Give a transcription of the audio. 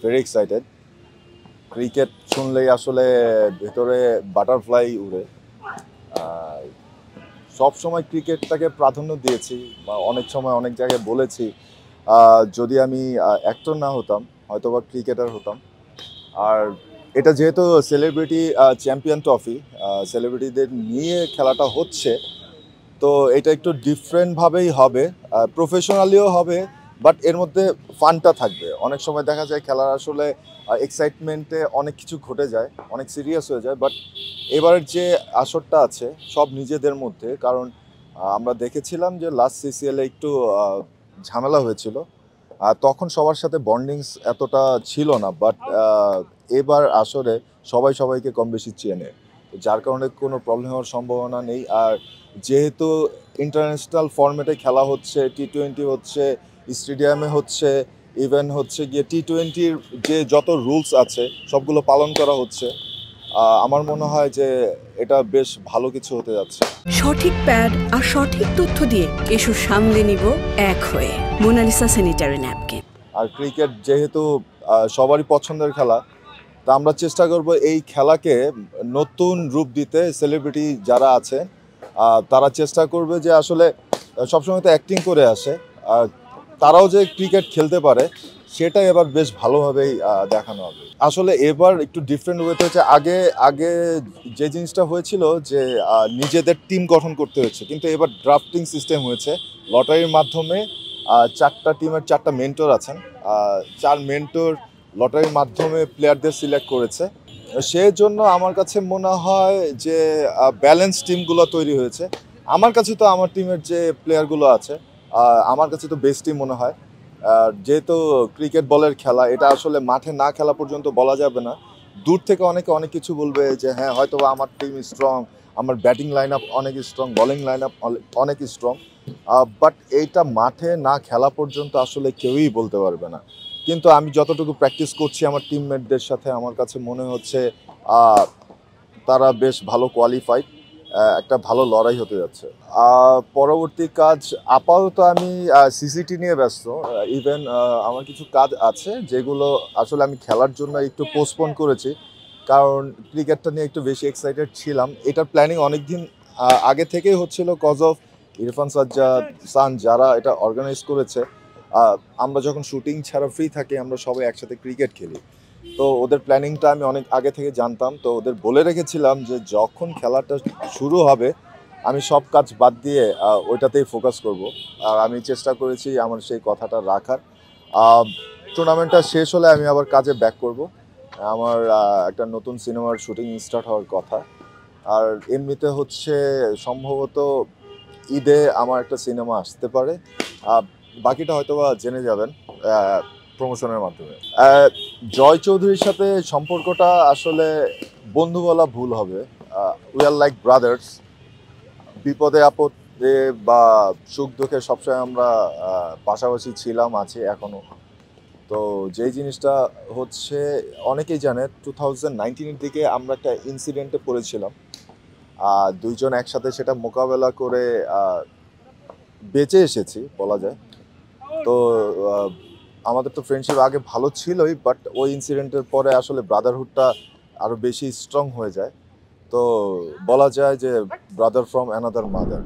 Very excited. Cricket শুনলেই আসলে ভেতরে বাটারফ্লাই উড়ে। সব সময় ক্রিকেটটাকে প্রাধান্য দিয়েছি বা অনেক সময় অনেক জায়গায় বলেছি যদি আমি অ্যাক্টর না হতাম হয়তোবা ক্রিকেটার হতাম। আর এটা যেহেতু সেলিব্রিটি চ্যাম্পিয়ন ট্রফি, সেলিব্রিটিদের নিয়ে খেলাটা হচ্ছে, তো এটা একটু ডিফারেন্টভাবেই হবে, প্রফেশনালিও হবে, বাট এর মধ্যে ফানটা থাকবে। অনেক সময় দেখা যায় খেলার আসলে এক্সাইটমেন্টে অনেক কিছু ঘটে যায়, অনেক সিরিয়াস হয়ে যায়, বাট এবারের যে আসরটা আছে সব নিজেদের মধ্যে। কারণ আমরা দেখেছিলাম যে লাস্ট সিসিএলে একটু ঝামেলা হয়েছিল, তখন সবার সাথে বন্ডিংস এতটা ছিল না, বাট এবার আসরে সবাই সবাইকে কম বেশি চেনে, যার কারণে কোনো প্রবলেম হওয়ার সম্ভাবনা নেই। আর যেহেতু ইন্টারন্যাশনাল ফরম্যাটে খেলা হচ্ছে, টি-20 হচ্ছে, স্টেডিয়ামে হচ্ছে, ইভেন হচ্ছে গিয়ে টি-20-র যে যত রুলস আছে সবগুলো পালন করা হচ্ছে, আমার মনে হয় যে এটা বেশ ভালো কিছু হতে যাচ্ছে। সঠিক প্যাড আর সঠিক তথ্য দিয়ে এসব সামলে নিব এক হয়ে। Monalisa sanitary napkin. আর ক্রিকেট যেহেতু সবারই পছন্দের খেলা, তা আমরা চেষ্টা করব এই খেলাকে নতুন রূপ দিতে। সেলিব্রিটি যারা আছে তারা চেষ্টা করবে যে আসলে সবসময় তো অ্যাক্টিং করে আসে, তারাও যে ক্রিকেট খেলতে পারে সেটা এবার বেশ ভালোভাবেই দেখানো হবে। আসলে এবার একটু ডিফারেন্ট ওয়েতে হচ্ছে, আগে আগে যে জিনিসটা হয়েছিল যে নিজেদের টিম গঠন করতে হয়েছে, কিন্তু এবার ড্রাফটিং সিস্টেম হয়েছে লটারির মাধ্যমে। 4টা টিমের 4টা মেন্টর আছেন, 4 মেন্টর লটারির মাধ্যমে প্লেয়ারদের সিলেক্ট করেছে। সেই জন্য আমার কাছে মনে হয় যে ব্যালেন্স টিমগুলো তৈরি হয়েছে। আমার কাছে তো আমার টিমের যে প্লেয়ারগুলো আছে আমার কাছে তো বেস্ট টিম মনে হয়। যেহেতু ক্রিকেট বলের খেলা, এটা আসলে মাঠে না খেলা পর্যন্ত বলা যাবে না। দূর থেকে অনেকে অনেক কিছু বলবে যে হ্যাঁ হয়তো আমার টিম স্ট্রং, আমার ব্যাটিং লাইন আপ অনেক স্ট্রং, বোলিং লাইন আপ অনেক স্ট্রং, বাট এইটা মাঠে না খেলা পর্যন্ত আসলে কেউই বলতে পারবে না। কিন্তু আমি যতটুকু প্র্যাকটিস করছি আমার টিমমেটদের সাথে, আমার কাছে মনে হচ্ছে তারা বেশ ভালো কোয়ালিফাইড, একটা ভালো লড়াই হতে যাচ্ছে। পরবর্তী কাজ আপাতত আমি সিসিটি নিয়ে ব্যস্ত। ইভেন আমার কিছু কাজ আছে যেগুলো আসলে আমি খেলার জন্য একটু পোস্টপোন করেছি, কারণ ক্রিকেটটা নিয়ে একটু বেশি এক্সাইটেড ছিলাম। এটার প্ল্যানিং অনেক দিন আগে থেকেই হচ্ছিল, কজ অফ ইরফান সাজ্জাদ, সান যারা এটা অর্গানাইজ করেছে। আমরা যখন শুটিং ছাড়া ফ্রি থাকি আমরা সবাই একসাথে ক্রিকেট খেলি, তো ওদের প্ল্যানিংটা আমি অনেক আগে থেকে জানতাম। তো ওদের বলে রেখেছিলাম যে যখন খেলাটা শুরু হবে আমি সব কাজ বাদ দিয়ে ওইটাতেই ফোকাস করব। আর আমি চেষ্টা করেছি আমার সেই কথাটা রাখার। টুর্নামেন্টটা শেষ হলে আমি আবার কাজে ব্যাক করব। আমার একটা নতুন সিনেমার শুটিং স্টার্ট হওয়ার কথা। আর এমনিতে হচ্ছে সম্ভবত ঈদে আমার একটা সিনেমা আসতে পারে, বাকিটা হয়তো বা জেনে যাবেন প্রমোশনের মাধ্যমে। জয় চৌধুরীর সাথে সম্পর্কটা আসলে বন্ধু বলা ভুল হবে। We are like brothers. বিপদে আপদে বা সুখ দুঃখে সবসময় আমরা পাশাপাশি ছিলাম, আছি এখনো। তো যেই জিনিসটা হচ্ছে অনেকেই জানে 2019-এর দিকে আমরা একটা ইনসিডেন্টে পড়েছিলাম, দুইজন একসাথে সেটা মোকাবেলা করে বেঁচে এসেছি বলা যায়। তো আমাদের তো ফ্রেন্ডশিপ আগে ভালো ছিলই, বাট ওই ইনসিডেন্টের পরে আসলে ব্রাদারহুডটা আরও বেশি স্ট্রং হয়ে যায়। তো বলা যায় যে ব্রাদার ফ্রম অ্যানাদার মাদার।